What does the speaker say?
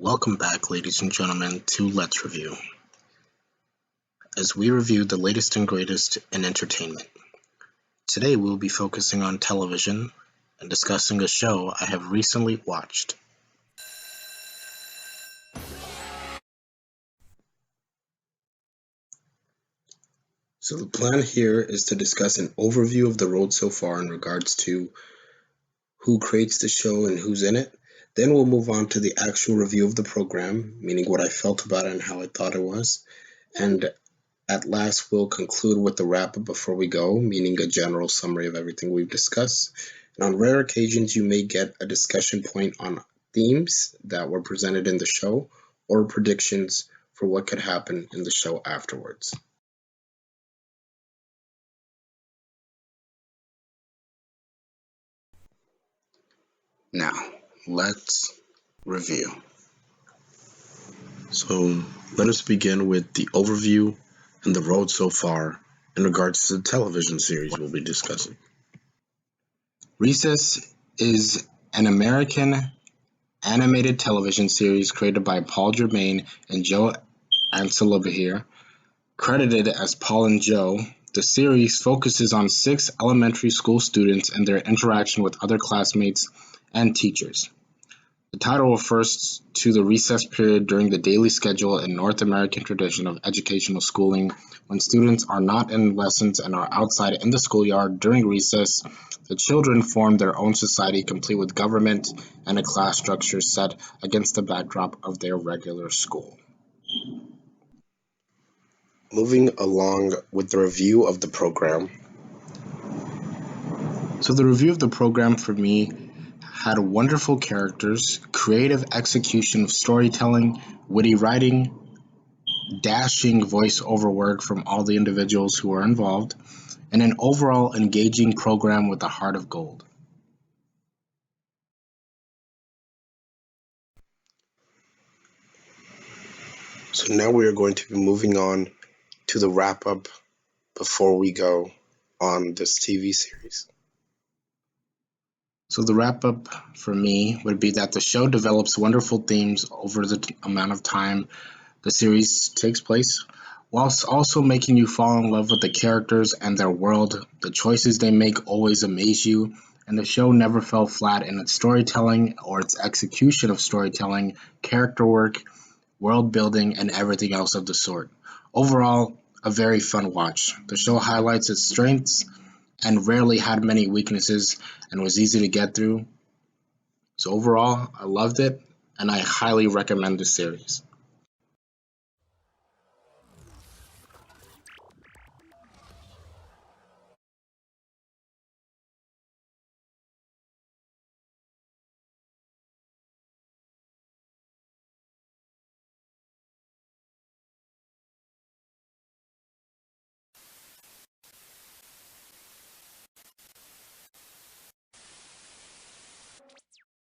Welcome back, ladies and gentlemen, to Let's Review, as we review the latest and greatest in entertainment. Today we'll be focusing on television and discussing a show I have recently watched. So the plan here is to discuss an overview of the road so far in regards to who creates the show and who's in it. Then we'll move on to the actual review of the program, meaning what I felt about it and how I thought it was. And at last, we'll conclude with the wrap-up before we go, meaning a general summary of everything we've discussed. And on rare occasions, you may get a discussion point on themes that were presented in the show or predictions for what could happen in the show afterwards. Now, let's review. So let us begin with the overview and the road so far in regards to the television series we'll be discussing. Recess is an American animated television series created by Paul Germain and Joe Ansolabehere. Credited as Paul and Joe, the series focuses on 6 elementary school students and their interaction with other classmates and teachers. The title refers to the recess period during the daily schedule and North American tradition of educational schooling, when students are not in lessons and are outside in the schoolyard during recess. The children form their own society complete with government and a class structure set against the backdrop of their regular school. Moving along with the review of the program. So the review of the program for me had wonderful characters, creative execution of storytelling, witty writing, dashing voice-over work from all the individuals who were involved, and an overall engaging program with a heart of gold. So now we are going to be moving on to the wrap-up before we go on this TV series. So the wrap-up for me would be that the show develops wonderful themes over the amount of time the series takes place, whilst also making you fall in love with the characters and their world. The choices they make always amaze you, and the show never fell flat in its storytelling or its execution of storytelling, character work, world building, and everything else of the sort. Overall, a very fun watch. The show highlights its strengths and rarely had many weaknesses and was easy to get through. So overall, I loved it and I highly recommend the series.